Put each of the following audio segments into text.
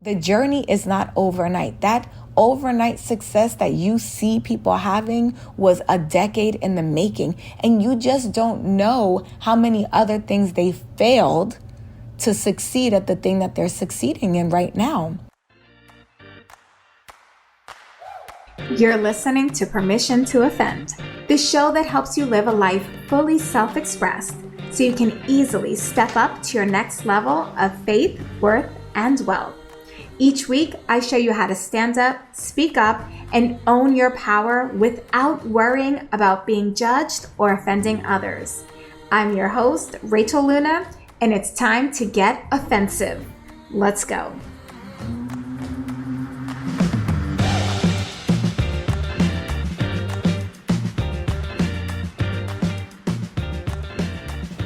The journey is not overnight. That overnight success that you see people having was a decade in the making, and you just don't know how many other things they failed to succeed at the thing that they're succeeding in right now. You're listening to Permission to Offend, the show that helps you live a life fully self-expressed so you can easily step up to your next level of faith, worth, and wealth. Each week, I show you how to stand up, speak up, and own your power without worrying about being judged or offending others. I'm your host, Rachel Luna, and it's time to get offensive. Let's go.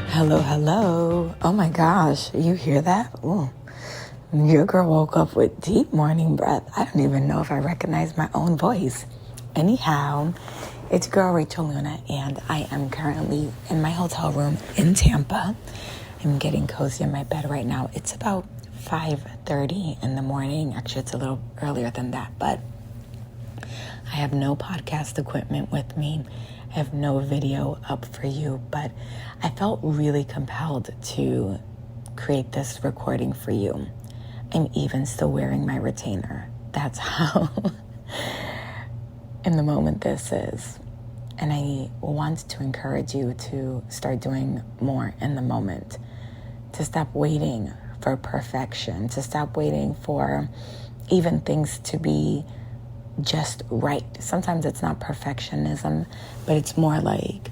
Hello. Oh my gosh, you hear that? Ooh. Your girl woke up with deep morning breath. I don't even know if I recognize my own voice. Anyhow, it's your girl Rachel Luna, and I am currently in my hotel room in Tampa. I'm getting cozy in my bed right now. It's about 5:30 in the morning. Actually, it's a little earlier than that, but I have no podcast equipment with me. I have no video up for you, but I felt really compelled to create this recording for you. I'm even still wearing my retainer. That's how in the moment this is. And I want to encourage you to start doing more in the moment, to stop waiting for perfection, to stop waiting for even things to be just right. Sometimes it's not perfectionism, but it's more like,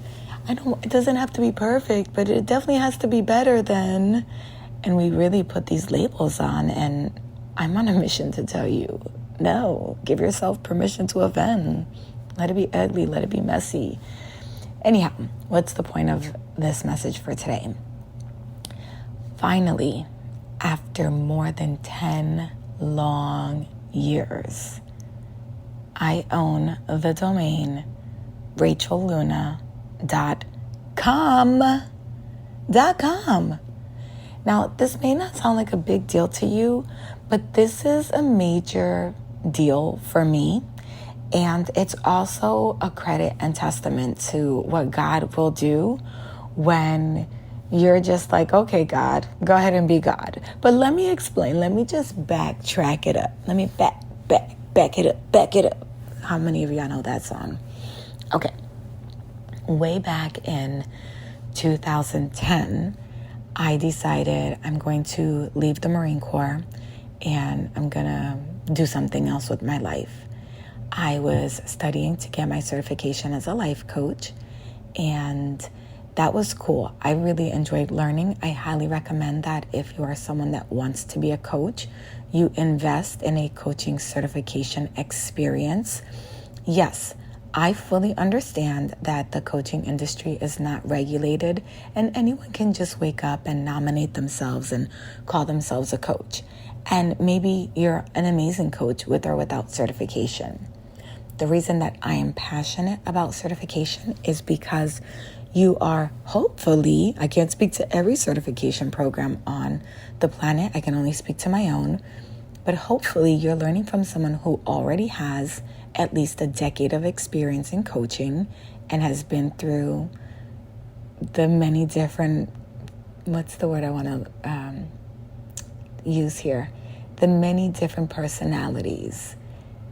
it doesn't have to be perfect, but it definitely has to be better than. And we really put these labels on, and I'm on a mission to tell you, no, give yourself permission to offend. Let it be ugly, let it be messy. Anyhow, what's the point of this message for today? Finally, after more than 10 long years, I own the domain rachelluna.com. Now, this may not sound like a big deal to you, but this is a major deal for me. And it's also a credit and testament to what God will do when you're just like, okay, God, go ahead and be God. But let me explain. Let me just backtrack it up. Let me back it up. How many of y'all know that song? Okay. Way back in 2010, I decided I'm going to leave the Marine Corps and I'm going to do something else with my life. I was studying to get my certification as a life coach, and that was cool. I really enjoyed learning. I highly recommend that if you are someone that wants to be a coach, you invest in a coaching certification experience. Yes, I fully understand that the coaching industry is not regulated and anyone can just wake up and nominate themselves and call themselves a coach. And maybe you're an amazing coach with or without certification. The reason that I am passionate about certification is because you are hopefully, I can't speak to every certification program on the planet. I can only speak to my own. But hopefully you're learning from someone who already has at least a decade of experience in coaching and has been through the many different, what's the word I want to use here? The many different personalities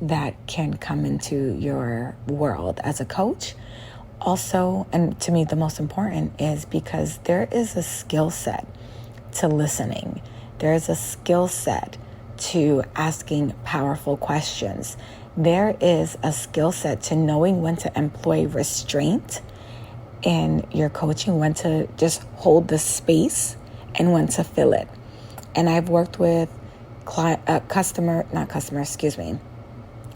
that can come into your world as a coach. Also, and to me, the most important is because there is a skill set to listening. There is a skill set to asking powerful questions. There is a skill set to knowing when to employ restraint in your coaching, when to just hold the space and when to fill it. And I've worked with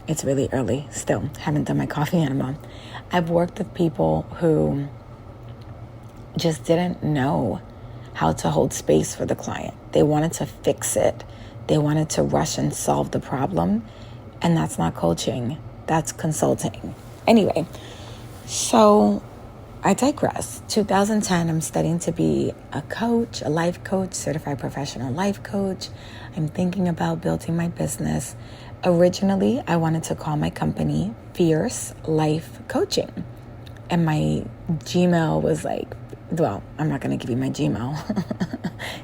it's really early still, haven't done my coffee enema. I've worked with people who just didn't know how to hold space for the client. They wanted to fix it. They wanted to rush and solve the problem. And that's not coaching. That's consulting. Anyway, so I digress. 2010, I'm studying to be a coach, a life coach, certified professional life coach. I'm thinking about building my business. Originally, I wanted to call my company Fierce Life Coaching. And my Gmail was like, well, I'm not going to give you my Gmail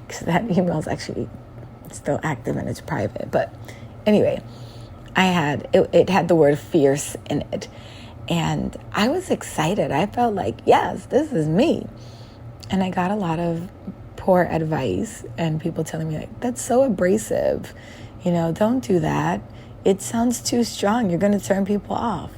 because that email is actually still active and it's private. But anyway, it had the word fierce in it. And I was excited. I felt like, yes, this is me. And I got a lot of poor advice and people telling me, like, that's so abrasive. Don't do that. It sounds too strong. You're going to turn people off.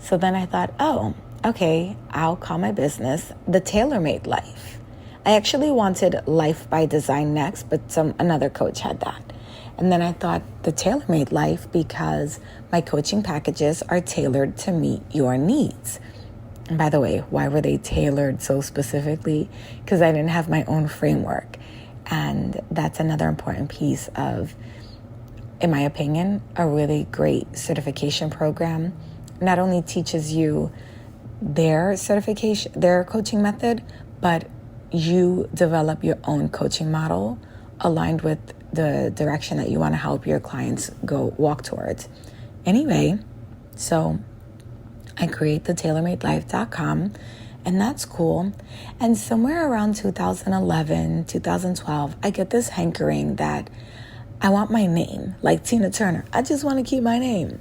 So then I thought, oh, okay, I'll call my business The Tailor-Made Life. I actually wanted Life by Design next, but another coach had that. And then I thought The Tailor-Made Life because my coaching packages are tailored to meet your needs. And by the way, why were they tailored so specifically? Because I didn't have my own framework. And that's another important piece of, in my opinion, a really great certification program. Not only teaches you their certification, their coaching method, but you develop your own coaching model aligned with the direction that you want to help your clients walk towards. Anyway, so I create the tailormadelife.com, and that's cool. And somewhere around 2011, 2012, I get this hankering that I want my name, like Tina Turner. I just want to keep my name.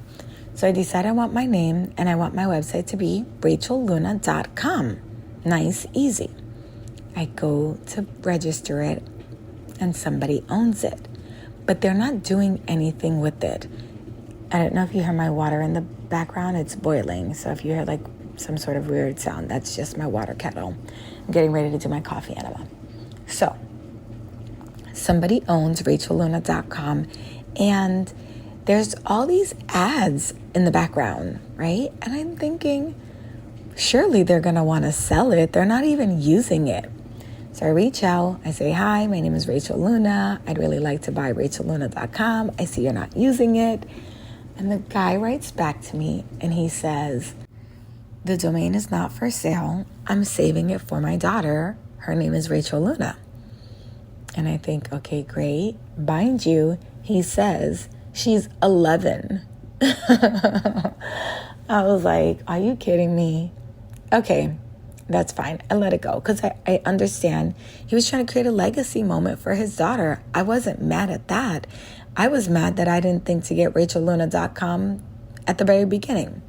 So I decide I want my name and I want my website to be rachelluna.com. Nice, easy. I go to register it and somebody owns it, but they're not doing anything with it. I don't know if you hear my water in the background. It's boiling. So if you hear like some sort of weird sound, that's just my water kettle. I'm getting ready to do my coffee enema. So somebody owns rachelluna.com and there's all these ads in the background, right? And I'm thinking, surely they're going to want to sell it. They're not even using it. So I reach out. I say, hi, my name is Rachel Luna. I'd really like to buy rachelluna.com. I see you're not using it. And the guy writes back to me and he says, the domain is not for sale. I'm saving it for my daughter. Her name is Rachel Luna. And I think, okay, great. Mind you, he says, she's 11. I was like, are you kidding me? Okay, that's fine. I let it go because I understand he was trying to create a legacy moment for his daughter. I wasn't mad at that. I was mad that I didn't think to get rachelluna.com at the very beginning.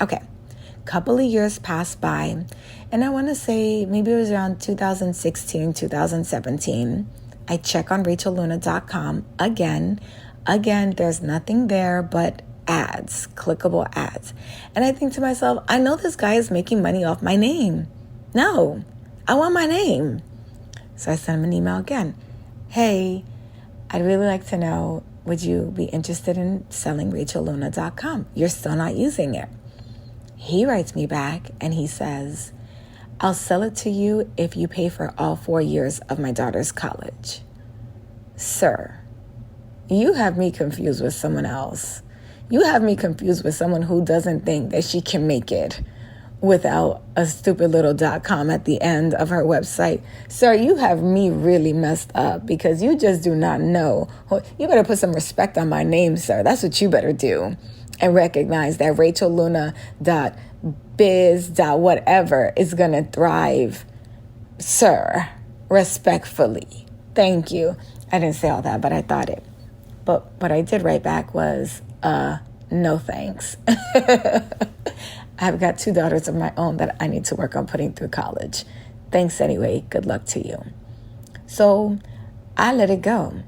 Okay, couple of years passed by, and I want to say maybe it was around 2016, 2017. I check on rachelluna.com again. There's nothing there but ads, clickable ads. And I think to myself, I know this guy is making money off my name. No, I want my name. So I sent him an email again. Hey, I'd really like to know, would you be interested in selling rachelluna.com? You're still not using it. He writes me back and he says, I'll sell it to you if you pay for all 4 years of my daughter's college. Sir, you have me confused with someone else. You have me confused with someone who doesn't think that she can make it without a stupid little .com at the end of her website. Sir, you have me really messed up because you just do not know. You better put some respect on my name, sir. That's what you better do. And recognize that rachelluna.biz. Whatever is going to thrive. Sir, respectfully. Thank you. I didn't say all that, but I thought it. But what I did write back was, no thanks. I've got 2 daughters of my own that I need to work on putting through college. Thanks anyway. Good luck to you. So I let it go.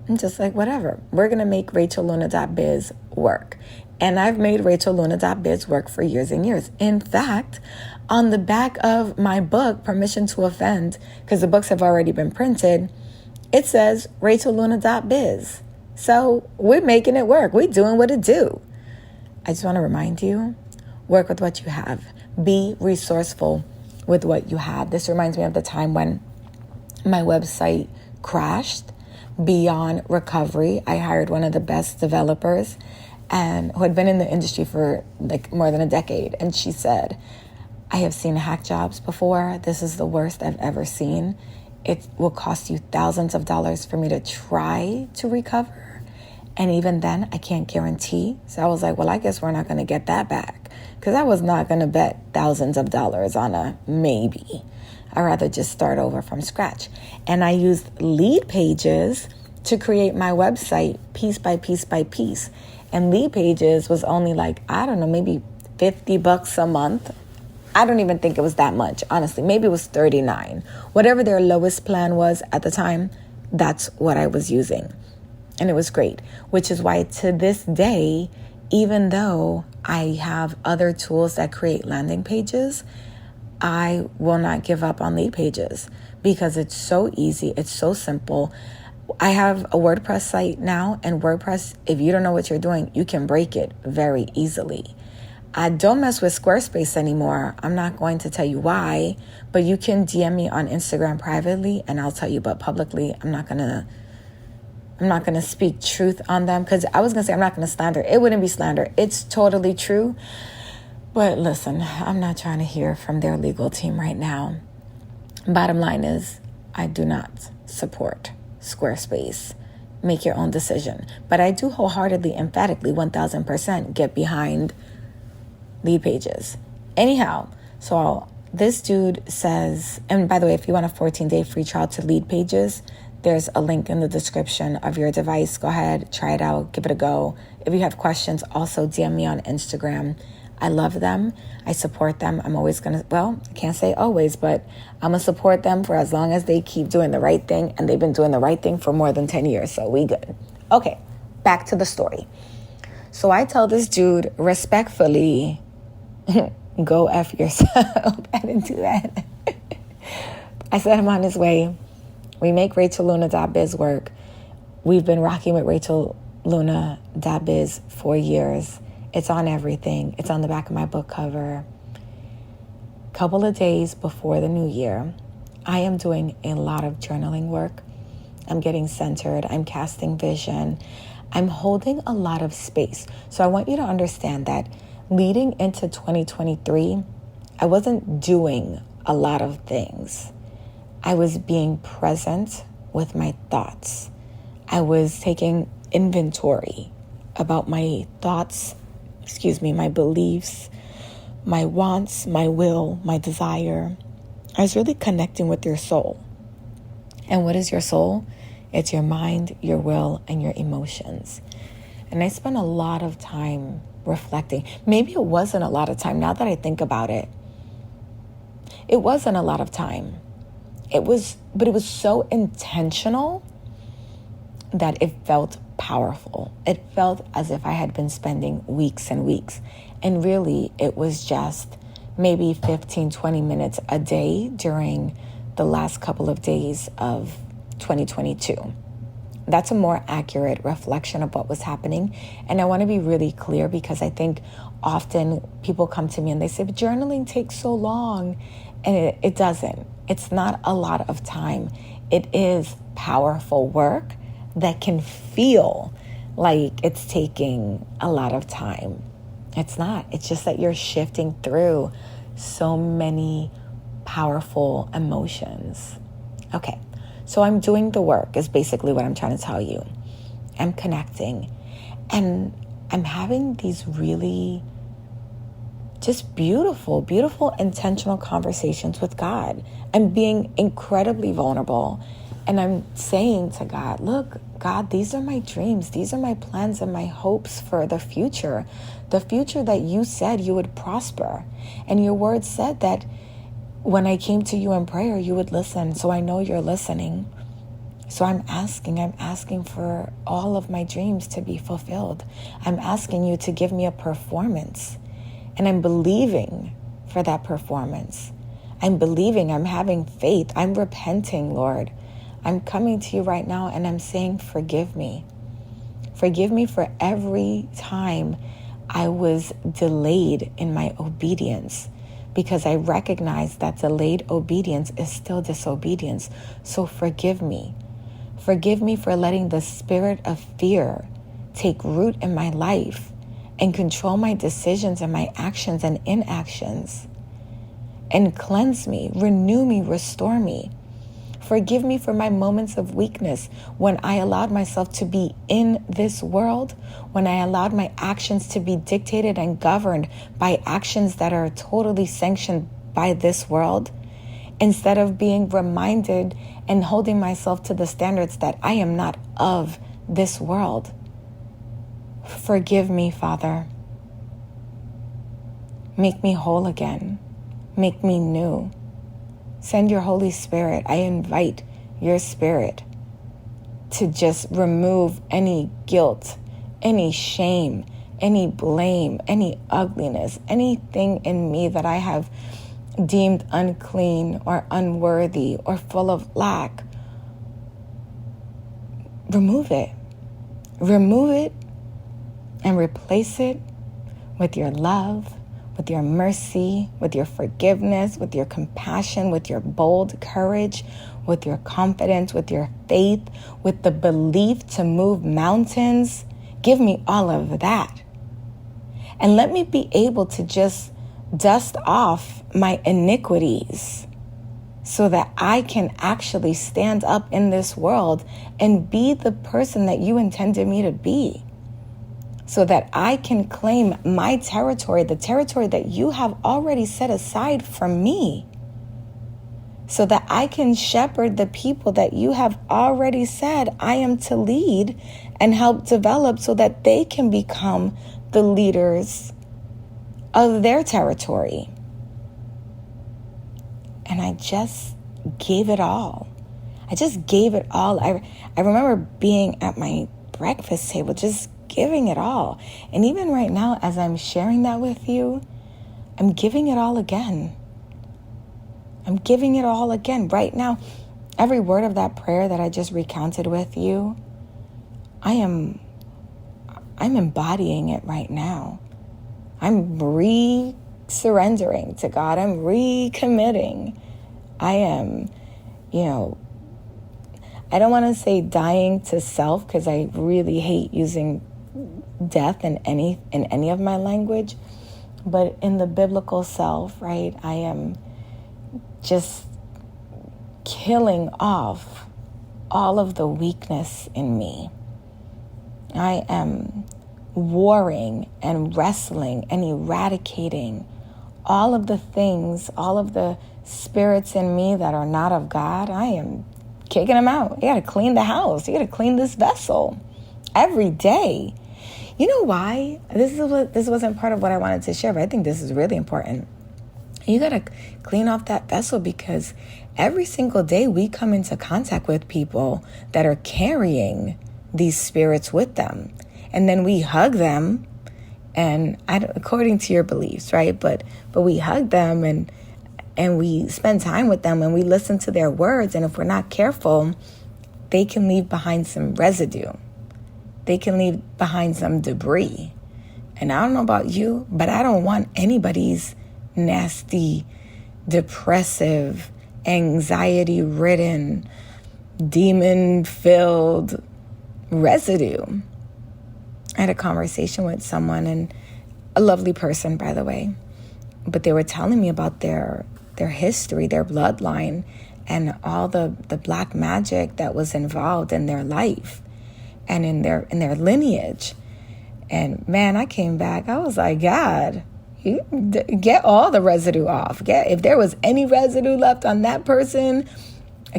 I'm just like, whatever. We're going to make rachelluna.biz work. And I've made rachelluna.biz work for years and years. In fact, on the back of my book, Permission to Offend, because the books have already been printed, it says rachelluna.biz. So we're making it work. We're doing what it do. I just want to remind you, work with what you have. Be resourceful with what you have. This reminds me of the time when my website crashed beyond recovery. I hired one of the best developers and who had been in the industry for like more than a decade. And she said, I have seen hack jobs before. This is the worst I've ever seen. It will cost you thousands of dollars for me to try to recover. And even then, I can't guarantee. So I was like, well, I guess we're not going to get that back, because I was not going to bet thousands of dollars on a maybe. I'd rather just start over from scratch. And I used Lead Pages to create my website piece by piece by piece. And Lead Pages was only like, I don't know, maybe $50 a month. I don't even think it was that much, honestly. Maybe it was $39. Whatever their lowest plan was at the time, that's what I was using. And it was great, which is why to this day, even though I have other tools that create landing pages, I will not give up on Lead Pages because it's so easy. It's so simple. I have a WordPress site now, and WordPress, if you don't know what you're doing, you can break it very easily. I don't mess with Squarespace anymore. I'm not going to tell you why, but you can DM me on Instagram privately and I'll tell you, but publicly, I'm not going to speak truth on them, because I was going to say I'm not going to slander. It wouldn't be slander. It's totally true. But listen, I'm not trying to hear from their legal team right now. Bottom line is, I do not support Squarespace. Make your own decision. But I do wholeheartedly, emphatically, 1000% get behind Lead Pages. Anyhow, so this dude says, and by the way, if you want a 14-day free trial to Lead Pages, there's a link in the description of your device. Go ahead, try it out, give it a go. If you have questions, also DM me on Instagram. I love them. I support them. I'm always going to, well, I can't say always, but I'm going to support them for as long as they keep doing the right thing. And they've been doing the right thing for more than 10 years. So we good. Okay, back to the story. So I tell this dude respectfully, go F yourself. I didn't do that. I set him on his way. We make RachelLuna.biz work. We've been rocking with RachelLuna.biz for years. It's on everything. It's on the back of my book cover. Couple of days before the new year, I am doing a lot of journaling work. I'm getting centered. I'm casting vision. I'm holding a lot of space. So I want you to understand that leading into 2023, I wasn't doing a lot of things. I was being present with my thoughts. I was taking inventory about my thoughts, my beliefs, my wants, my will, my desire. I was really connecting with your soul. And what is your soul? It's your mind, your will, and your emotions. And I spent a lot of time reflecting. Maybe it wasn't a lot of time. Now that I think about it, it wasn't a lot of time. But it was so intentional that it felt powerful. It felt as if I had been spending weeks and weeks. And really, it was just maybe 15, 20 minutes a day during the last couple of days of 2022. That's a more accurate reflection of what was happening. And I want to be really clear, because I think often people come to me and they say, but journaling takes so long. And it doesn't. It's not a lot of time. It is powerful work that can feel like it's taking a lot of time. It's not. It's just that you're shifting through so many powerful emotions. Okay, so I'm doing the work is basically what I'm trying to tell you. I'm connecting, and I'm having these really just beautiful, beautiful, intentional conversations with God. I'm being incredibly vulnerable. And I'm saying to God, look, God, these are my dreams. These are my plans and my hopes for the future that you said you would prosper. And your word said that when I came to you in prayer, you would listen. So I know you're listening. So I'm asking for all of my dreams to be fulfilled. I'm asking you to give me a performance. And I'm believing for that performance. I'm believing, I'm having faith. I'm repenting, Lord. I'm coming to you right now and I'm saying, forgive me. Forgive me for every time I was delayed in my obedience, because I recognize that delayed obedience is still disobedience. So forgive me. Forgive me for letting the spirit of fear take root in my life and control my decisions and my actions and inactions. and cleanse me, renew me, restore me. Forgive me for my moments of weakness when I allowed myself to be in this world, when I allowed my actions to be dictated and governed by actions that are totally sanctioned by this world, instead of being reminded and holding myself to the standards that I am not of this world. Forgive me, Father. Make me whole again. Make me new. Send your Holy Spirit. I invite your Spirit to just remove any guilt, any shame, any blame, any ugliness, anything in me that I have deemed unclean or unworthy or full of lack. Remove it. Remove it and replace it with your love, with your mercy, with your forgiveness, with your compassion, with your bold courage, with your confidence, with your faith, with the belief to move mountains. Give me all of that. And let me be able to just dust off my iniquities so that I can actually stand up in this world and be the person that you intended me to be. So that I can claim my territory, the territory that you have already set aside for me. So that I can shepherd the people that you have already said I am to lead and help develop so that they can become the leaders of their territory. And I just gave it all. I just gave it all. I remember being at my breakfast table, just giving it all. And even right now, as I'm sharing that with you, I'm giving it all again. I'm giving it all again. Right now, every word of that prayer that I just recounted with you, I'm embodying it right now. I'm re-surrendering to God. I'm recommitting. I am, I don't want to say dying to self, because I really hate using death in any of my language, but in the biblical self, right? I am just killing off all of the weakness in me. I am warring and wrestling and eradicating all of the things, all of the spirits in me that are not of God. I am kicking them out. You got to clean the house. You got to clean this vessel every day. You know why? This wasn't part of what I wanted to share, but I think this is really important. You got to clean off that vessel because every single day we come into contact with people that are carrying these spirits with them. And then we hug them, and according to your beliefs, right? But we hug them and we spend time with them and we listen to their words. And if we're not careful, they can leave behind some residue. They can leave behind some debris. And I don't know about you, but I don't want anybody's nasty, depressive, anxiety-ridden, demon-filled residue. I had a conversation with someone, and a lovely person, by the way, but they were telling me about their history, their bloodline, and all the black magic that was involved in their life and in their lineage. And man, I came back, I was like, God, you get all the residue off. If there was any residue left on that person,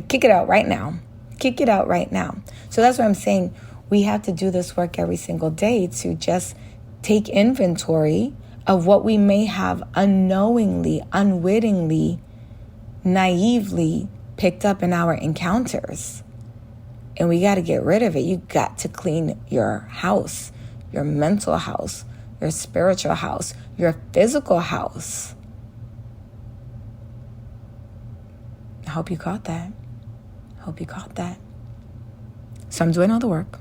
kick it out right now. Kick it out right now. So that's what I'm saying. We have to do this work every single day to just take inventory of what we may have unknowingly, unwittingly, naively picked up in our encounters. And we got to get rid of it. You got to clean your house, your mental house, your spiritual house, your physical house. I hope you caught that. So I'm doing all the work.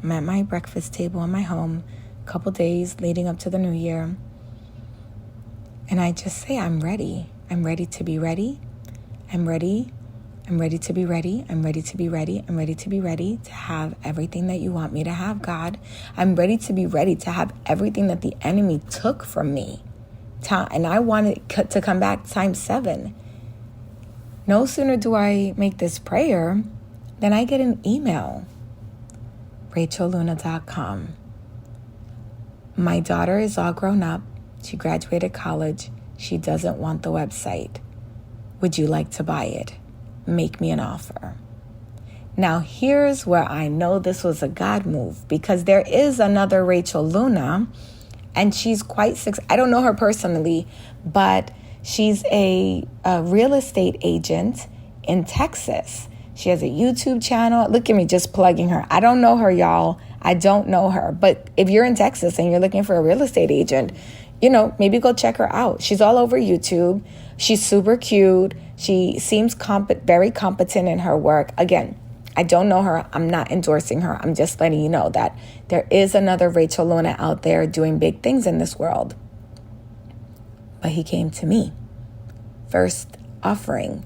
I'm at my breakfast table in my home, a couple days leading up to the new year. And I just say, I'm ready. I'm ready to be ready. I'm ready to be ready. I'm ready to be ready. I'm ready to be ready to have everything that you want me to have, God. I'm ready to be ready to have everything that the enemy took from me. and I want it to come back times 7. No sooner do I make this prayer than I get an email. RachelLuna.com. My daughter is all grown up. She graduated college. She doesn't want the website. Would you like to buy it? Make me an offer. Now, here's where I know this was a God move, because there is another Rachel Luna, and she's quite successful. I don't know her personally, but she's a real estate agent in Texas. She has a YouTube channel. Look at me just plugging her. I don't know her, y'all. I don't know her. But if you're in Texas and you're looking for a real estate agent, maybe go check her out. She's all over YouTube. She's super cute. She seems very competent in her work. Again, I don't know her. I'm not endorsing her. I'm just letting you know that there is another Rachel Luna out there doing big things in this world. But he came to me. First offering.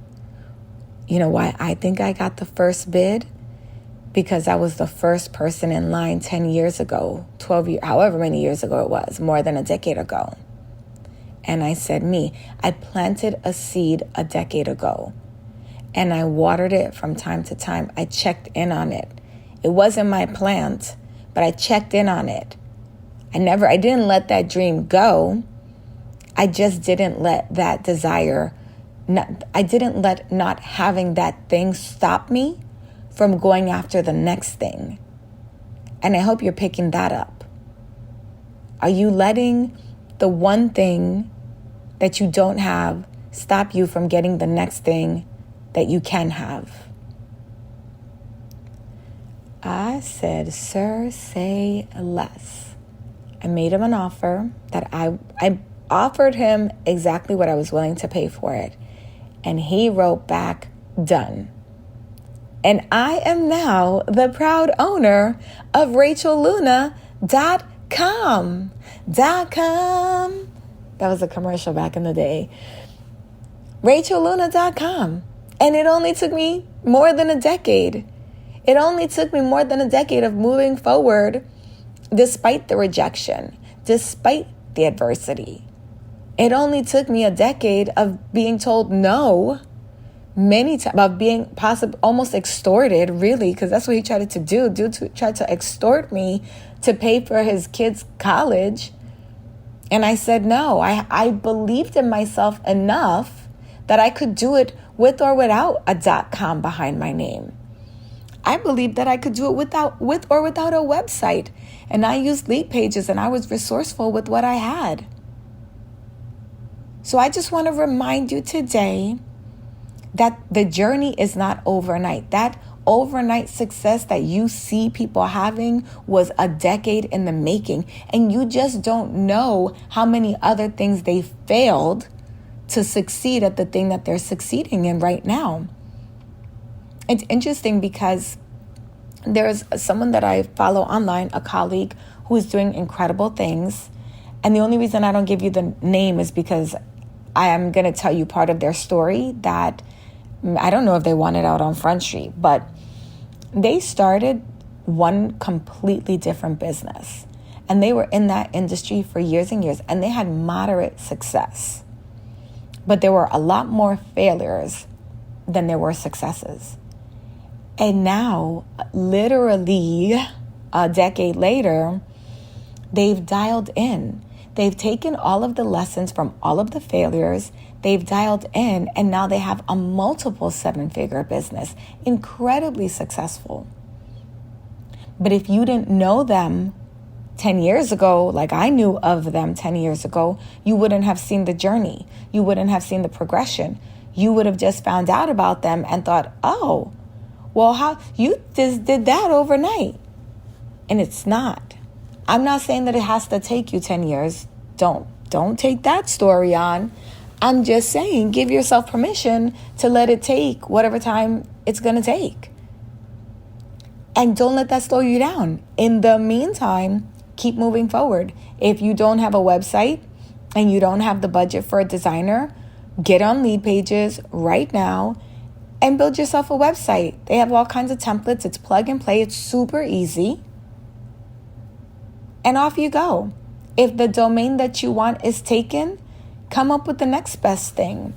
You know why I think I got the first bid? Because I was the first person in line 10 years ago, 12 years, however many years ago it was, more than a decade ago. And I said, I planted a seed a decade ago. And I watered it from time to time. I checked in on it. It wasn't my plant, but I checked in on it. I didn't let that dream go. I just didn't let that desire, I didn't let not having that thing stop me from going after the next thing. And I hope you're picking that up. Are you letting the one thing that you don't have stop you from getting the next thing that you can have? I said, sir, say less. I made him an offer that I offered him exactly what I was willing to pay for it. And he wrote back, done. And I am now the proud owner of RachelLuna.com. That was a commercial back in the day. RachelLuna.com. And it only took me more than a decade. It only took me more than a decade of moving forward despite the rejection, despite the adversity. It only took me a decade of being told no many times, of being almost extorted, really, because that's what he tried to do. Tried to extort me to pay for his kids' college. And I said no. I believed in myself enough that I could do it with or without a .com behind my name. I believed that I could do it with or without a website. And I used lead pages, and I was resourceful with what I had. So I just want to remind you today that the journey is not overnight. That overnight success that you see people having was a decade in the making. And you just don't know how many other things they failed to succeed at the thing that they're succeeding in right now. It's interesting because there's someone that I follow online, a colleague who is doing incredible things. And the only reason I don't give you the name is because I am going to tell you part of their story that I don't know if they want it out on Front Street, but they started one completely different business. And they were in that industry for years and years, and they had moderate success. But there were a lot more failures than there were successes. And now, literally a decade later, they've dialed in. They've taken all of the lessons from all of the failures, they've dialed in, and now they have a multiple 7-figure business, incredibly successful. But if you didn't know them 10 years ago, like I knew of them 10 years ago, you wouldn't have seen the journey. You wouldn't have seen the progression. You would have just found out about them and thought, oh, well, how you just did that overnight. And it's not. I'm not saying that it has to take you 10 years. Don't take that story on. I'm just saying, give yourself permission to let it take whatever time it's going to take. And don't let that slow you down. In the meantime, keep moving forward. If you don't have a website and you don't have the budget for a designer, get on lead pages right now and build yourself a website. They have all kinds of templates. It's plug and play. It's super easy. And off you go. If the domain that you want is taken, come up with the next best thing.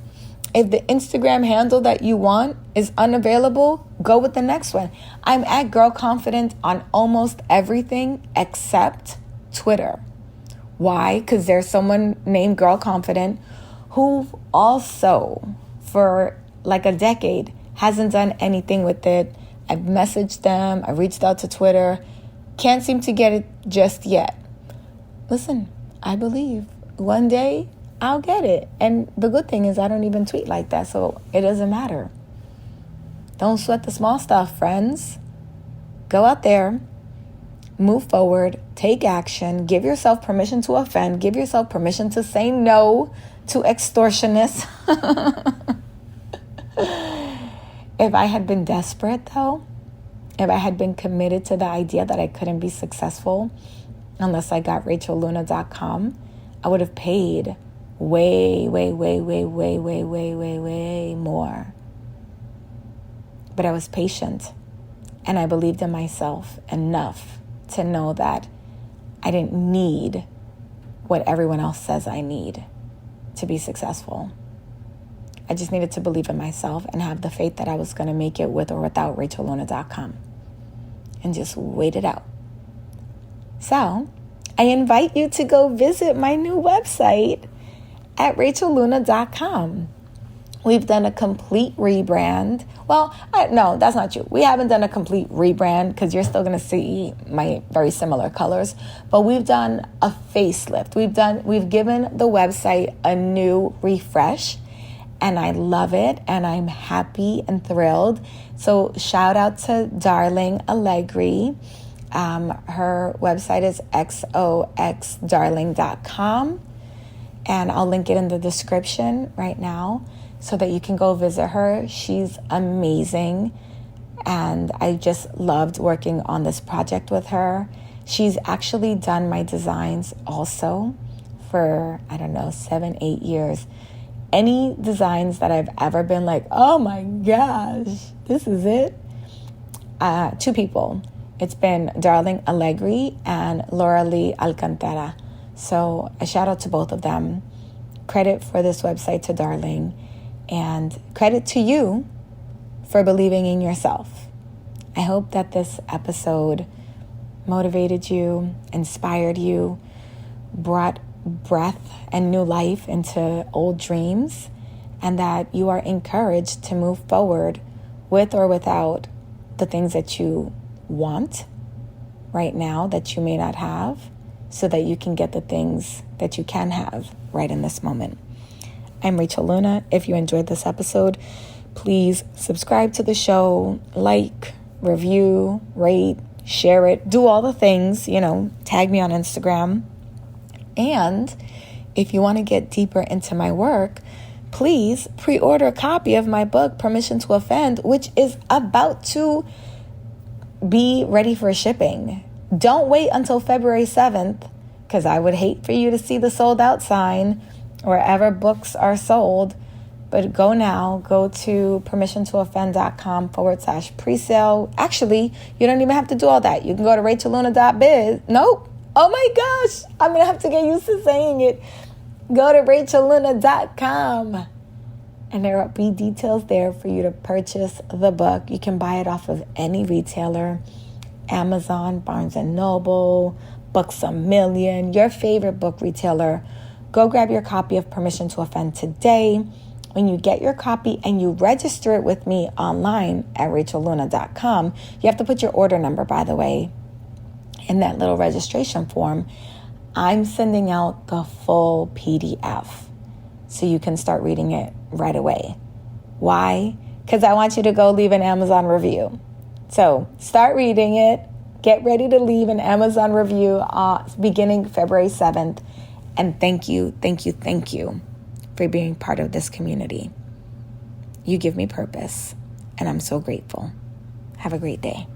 If the Instagram handle that you want is unavailable, go with the next one. I'm at Girl Confident on almost everything except Twitter. Why? Because there's someone named Girl Confident who also, for like a decade, hasn't done anything with it. I've messaged them. I reached out to Twitter. Can't seem to get it just yet. Listen, I believe one day I'll get it. And the good thing is I don't even tweet like that, so it doesn't matter. Don't sweat the small stuff, friends. Go out there, move forward, take action, give yourself permission to offend, give yourself permission to say no to extortionists. If I had been desperate, though, if I had been committed to the idea that I couldn't be successful unless I got RachelLuna.com, I would have paid way more. But I was patient, and I believed in myself enough to know that I didn't need what everyone else says I need to be successful. I just needed to believe in myself and have the faith that I was going to make it with or without RachelLuna.com, and just wait it out. So I invite you to go visit my new website at RachelLuna.com. We've done a complete rebrand. Well, no, that's not true. We haven't done a complete rebrand because you're still going to see my very similar colors. But we've done a facelift. We've given the website a new refresh, and I love it, and I'm happy and thrilled. So shout out to Darling Allegri. Her website is xoxdarling.com, and I'll link it in the description right now so that you can go visit her. She's amazing, and I just loved working on this project with her. She's actually done my designs also for, 7-8 years. Any designs that I've ever been like, oh my gosh, this is it. 2 people. It's been Darling Allegri and Laura Lee Alcantara. So a shout out to both of them. Credit for this website to Darling, and credit to you for believing in yourself. I hope that this episode motivated you, inspired you, brought breath and new life into old dreams, and that you are encouraged to move forward with or without the things that you want right now that you may not have, so that you can get the things that you can have right in this moment. I'm Rachel Luna. If you enjoyed this episode, please subscribe to the show, like, review, rate, share it, do all the things, tag me on Instagram. And if you want to get deeper into my work, please pre-order a copy of my book, Permission to Offend, which is about to be ready for shipping. Don't wait until February 7th, because I would hate for you to see the sold out sign wherever books are sold. But go now, go to permissiontooffend.com/presale. Actually, you don't even have to do all that. You can go to rachelluna.biz. Nope. Oh my gosh, I'm going to have to get used to saying it. Go to rachelluna.com. And there will be details there for you to purchase the book. You can buy it off of any retailer. Amazon, Barnes & Noble, Books A Million, your favorite book retailer. Go grab your copy of Permission to Offend today. When you get your copy and you register it with me online at rachelluna.com, you have to put your order number, by the way, in that little registration form. I'm sending out the full PDF so you can start reading it right away. Why? Because I want you to go leave an Amazon review. So start reading it. Get ready to leave an Amazon review beginning February 7th. And thank you for being part of this community. You give me purpose, and I'm so grateful. Have a great day.